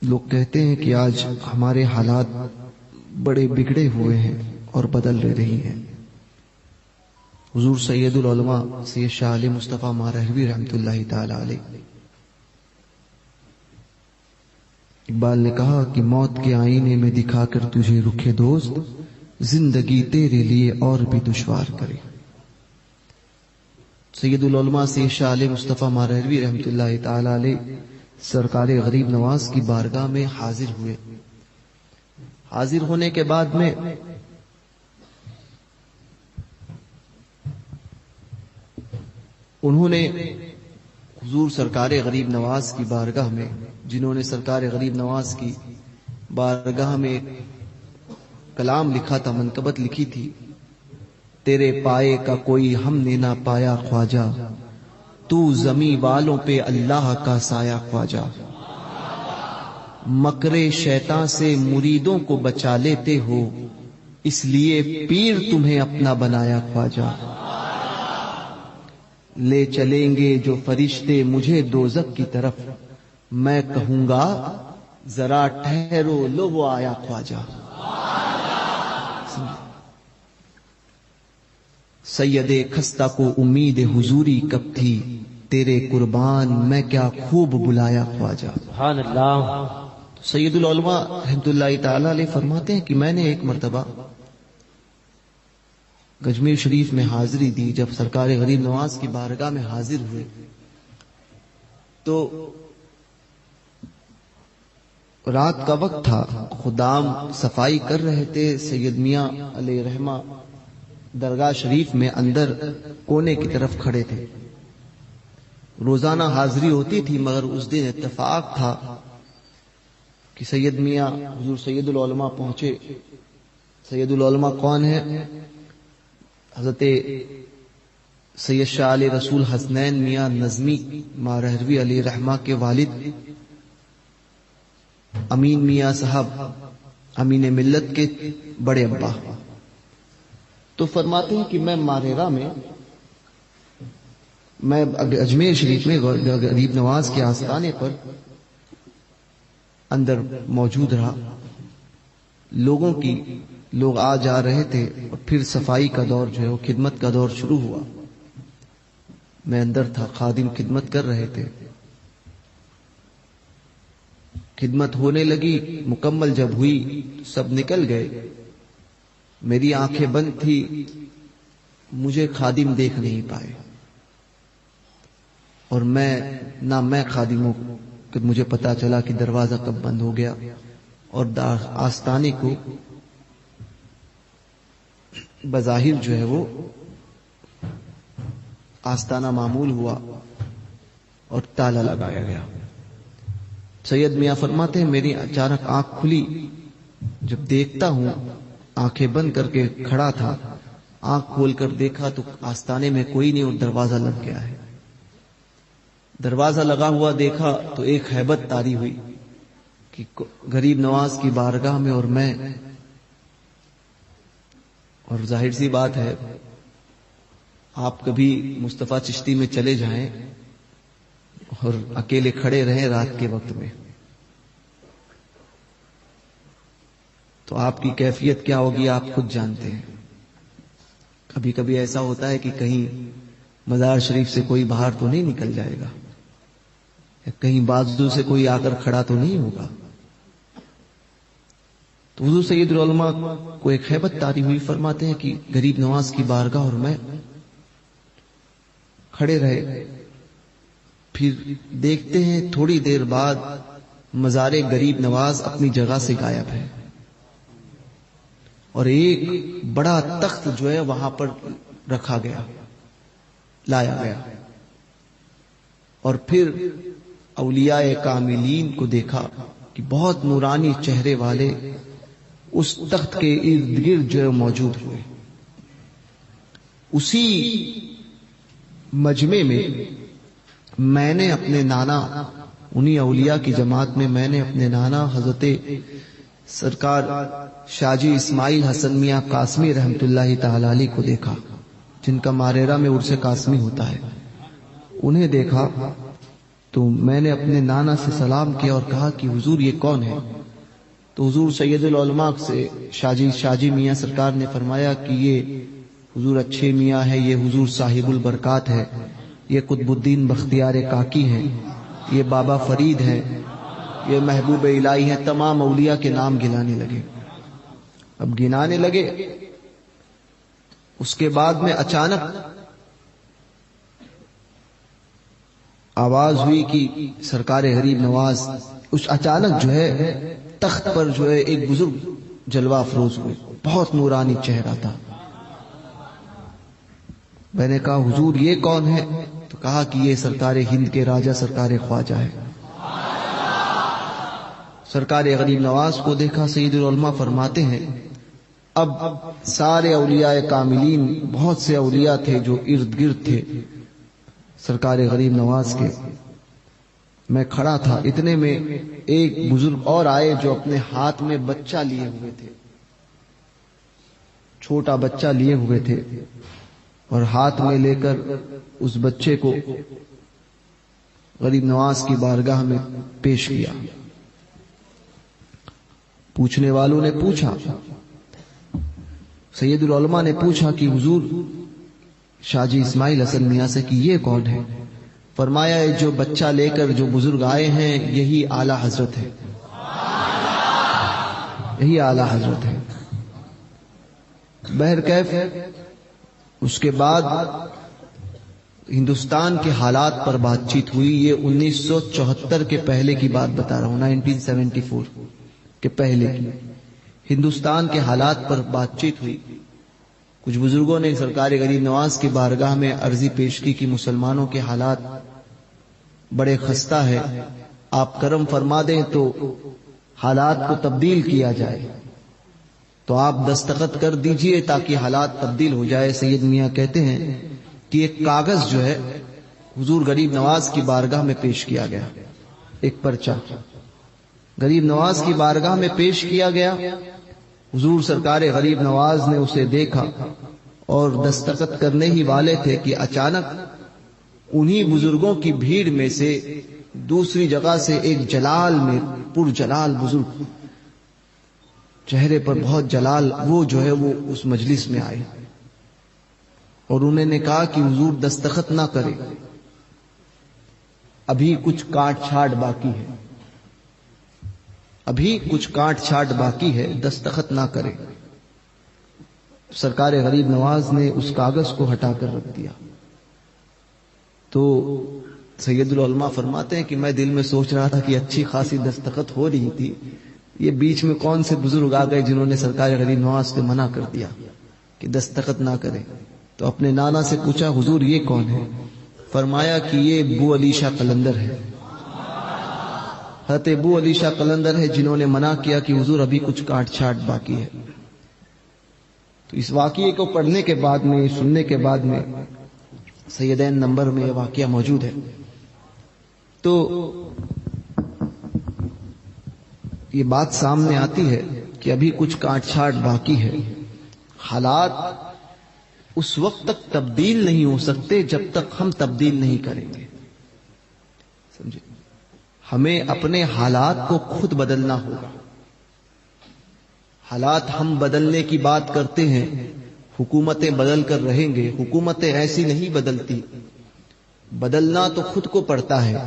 لوگ کہتے ہیں کہ آج ہمارے حالات بڑے بگڑے ہوئے ہیں اور بدل رہی ہیں. حضور سید العلماء سید شاہ علی مصطفیٰ مارہوی رحمۃ اللہ تعالی علیہ، اقبال نے کہا کہ موت کے آئینے میں دکھا کر تجھے رکھے دوست، زندگی تیرے لیے اور بھی دشوار کرے. سید العلماء سید شاہ علی مصطفیٰ مارہوی رحمۃ اللہ تعالی علیہ سرکار غریب نواز کی بارگاہ میں حاضر ہوئے. حاضر ہونے کے بعد میں انہوں نے حضور سرکار غریب نواز کی بارگاہ میں، جنہوں نے سرکار غریب نواز کی بارگاہ میں ایک کلام لکھا تھا، منقبت لکھی تھی، تیرے پائے کا کوئی ہم نے نہ پایا خواجہ، تو زمیں والوں پہ اللہ کا سایہ خواجہ، مکر شیطان سے مریدوں کو بچا لیتے ہو، اس لیے پیر تمہیں اپنا بنایا خواجہ، لے چلیں گے جو فرشتے مجھے دوزخ کی طرف، میں کہوں گا ذرا ٹھہرو لو وہ آیا خواجہ. سید خستہ کو امید حضوری کب تھی، تیرے قربان میں کیا خوب بلایا خواجہ. سبحان اللہ. سید العلماء رحمۃ اللہ تعالی علیہ فرماتے ہیں کہ میں نے ایک مرتبہ گجمیر شریف میں حاضری دی. جب سرکار غریب نواز کی بارگاہ میں حاضر ہوئے تو رات کا وقت تھا، خدام صفائی کر رہے تھے. سید میاں علیہ رحمہ درگاہ شریف میں اندر کونے کی طرف کھڑے تھے. روزانہ حاضری ہوتی تھی، مگر اس دن اتفاق تھا کہ سید میاں حضور سید العلماء پہنچے. سید العلماء کون ہے؟ حضرت سید شاہ علی رسول حسنین میاں نظمی مارہوی علیہ رحمہ کے والد امین میاں صاحب، امین ملت کے بڑے ابا. تو فرماتے ہیں کہ میں ماریرا میں اجمیر شریف میں غریب نواز کے آستانے پر اندر موجود رہا. لوگ آ جا رہے تھے اور پھر صفائی کا دور جو ہے وہ خدمت کا دور شروع ہوا. میں اندر تھا، خادم خدمت کر رہے تھے. خدمت ہونے لگی، مکمل جب ہوئی سب نکل گئے. میری آنکھیں بند تھی، مجھے خادم دیکھ نہیں پائے اور میں خادموں کہ مجھے پتا چلا کہ دروازہ کب بند ہو گیا اور آستانے کو بظاہر جو ہے وہ آستانہ معمول ہوا اور تالا لگایا گیا. سید میاں فرماتے ہیں میری اچانک آنکھ کھلی. جب دیکھتا ہوں، آنکھیں بند کر کے کھڑا تھا، آنکھ کھول کر دیکھا تو آستانے میں کوئی نہیں اور دروازہ لگ گیا ہے. دروازہ لگا ہوا دیکھا تو ایک ہیبت طاری ہوئی کہ غریب نواز کی بارگاہ میں اور میں، اور ظاہر سی بات ہے آپ کبھی مصطفیٰ چشتی میں چلے جائیں اور اکیلے کھڑے رہیں رات کے وقت میں تو آپ کی کیفیت کیا ہوگی آپ خود جانتے ہیں. کبھی کبھی ایسا ہوتا ہے کہ کہیں مزار شریف سے کوئی باہر تو نہیں نکل جائے گا، یا کہیں بازو سے کوئی آ کر کھڑا تو نہیں ہوگا. تو حضور سید العلماء کو ایک ہیبت طاری ہوئی. فرماتے ہیں کہ غریب نواز کی بارگاہ اور میں کھڑے رہے. پھر دیکھتے ہیں تھوڑی دیر بعد مزار غریب نواز اپنی جگہ سے غائب ہے اور ایک بڑا تخت جو ہے وہاں پر رکھا گیا، لایا گیا. اور پھر اولیاء کاملین کو دیکھا کہ بہت نورانی چہرے والے اس تخت کے ارد گرد جو ہے موجود ہوئے. اسی مجمع میں نے اپنے نانا، انہی اولیاء کی جماعت میں میں نے اپنے نانا حضرت سرکار شاہ جی اسماعیل حسن میاں قاسمی رحمت اللہ تعالی علیہ کو دیکھا، جن کا ماریرا میں عرس قاسمی ہوتا ہے. انہیں دیکھا تو تو میں نے اپنے نانا سے سلام کیا اور کہا کہ حضور یہ کون ہے؟ تو حضور سید العلماء سے شاجی میاں سرکار نے فرمایا کہ یہ حضور اچھے میاں ہے، یہ حضور صاحب البرکات ہے، یہ قطب الدین بختیار کاکی ہے، یہ بابا فرید ہے، یہ محبوب الہی ہے۔ تمام اولیاء کے نام گنانے لگے۔ اب گنانے لگے، اس کے بعد میں اچانک آواز ہوئی کہ سرکار غریب نواز اس اچانک جو ہے تخت پر جو ہے ایک بزرگ جلوہ افروز ہوئے، بہت نورانی چہرہ تھا۔ میں نے کہا حضور یہ کون ہے؟ تو کہا کہ یہ سرکار ہند کے راجہ سرکار خواجہ ہے۔ سرکار غریب نواز کو دیکھا، سید العلماء فرماتے ہیں اب سارے اولیاء کاملین، بہت سے اولیاء تھے جو ارد گرد تھے سرکار غریب نواز کے۔ میں کھڑا تھا، اتنے میں ایک بزرگ اور آئے جو اپنے ہاتھ میں بچہ لیے ہوئے تھے، چھوٹا بچہ لیے ہوئے تھے، اور ہاتھ میں لے کر اس بچے کو غریب نواز کی بارگاہ میں پیش کیا۔ پوچھنے والوں نے پوچھا، سید العلماء نے پوچھا کہ حضور شاہ جی اسماعیل حسن میاں سے کہ یہ کون ہے؟ فرمایا جو بچہ لے کر جو بزرگ آئے ہیں یہی اعلی حضرت ہے، یہی اعلی حضرت ہے۔ بہرکیف اس کے بعد ہندوستان کے حالات پر بات چیت ہوئی۔ یہ 1974 کے پہلے کی بات بتا رہا ہوں، 1974 کے پہلے کی ہندوستان کے حالات پر بات چیت ہوئی۔ کچھ بزرگوں نے سرکار غریب نواز کی بارگاہ میں عرضی پیش کی کہ مسلمانوں کے حالات بڑے خستہ ہے، آپ کرم فرما دیں تو حالات کو تبدیل کیا جائے، تو آپ دستخط کر دیجئے تاکہ حالات تبدیل ہو جائے۔ سید میاں کہتے ہیں کہ ایک کاغذ جو ہے حضور غریب نواز کی بارگاہ میں پیش کیا گیا، ایک پرچہ غریب نواز کی بارگاہ میں پیش کیا گیا۔ حضور سرکار غریب نواز نے اسے دیکھا اور دستخط کرنے ہی والے تھے کہ اچانک انہی بزرگوں کی بھیڑ میں سے دوسری جگہ سے ایک جلال میں پرجلال بزرگ، چہرے پر بہت جلال، وہ جو ہے وہ اس مجلس میں آئے اور انہوں نے کہا کہ حضور دستخط نہ کرے، ابھی کچھ کاٹ چھاٹ باقی ہے، ابھی کچھ کاٹ چھاٹ باقی ہے، دستخط نہ کرے۔ سرکار غریب نواز نے اس کاغذ کو ہٹا کر رکھ دیا۔ تو سید العلماء فرماتے ہیں کہ میں دل میں سوچ رہا تھا کہ اچھی خاصی دستخط ہو رہی تھی، یہ بیچ میں کون سے بزرگ آ گئے جنہوں نے سرکار غریب نواز کو منع کر دیا کہ دستخط نہ کرے۔ تو اپنے نانا سے پوچھا حضور یہ کون ہے؟ فرمایا کہ یہ ابو علی شاہ قلندر ہے، حضرت ابو علی شاہ قلندر ہے جنہوں نے منع کیا کہ حضور ابھی کچھ کاٹ چھاٹ باقی ہے۔ تو اس واقعے کو پڑھنے کے بعد میں، سننے کے بعد میں سیدین نمبر میں یہ واقعہ موجود ہے۔ تو یہ بات سامنے آتی ہے کہ ابھی کچھ کاٹ چھاٹ باقی ہے، حالات اس وقت تک تبدیل نہیں ہو سکتے جب تک ہم تبدیل نہیں کریں گے، سمجھے؟ ہمیں اپنے حالات کو خود بدلنا ہوگا۔ حالات ہم بدلنے کی بات کرتے ہیں، حکومتیں بدل کر رہیں گے، حکومتیں ایسی نہیں بدلتی، بدلنا تو خود کو پڑتا ہے۔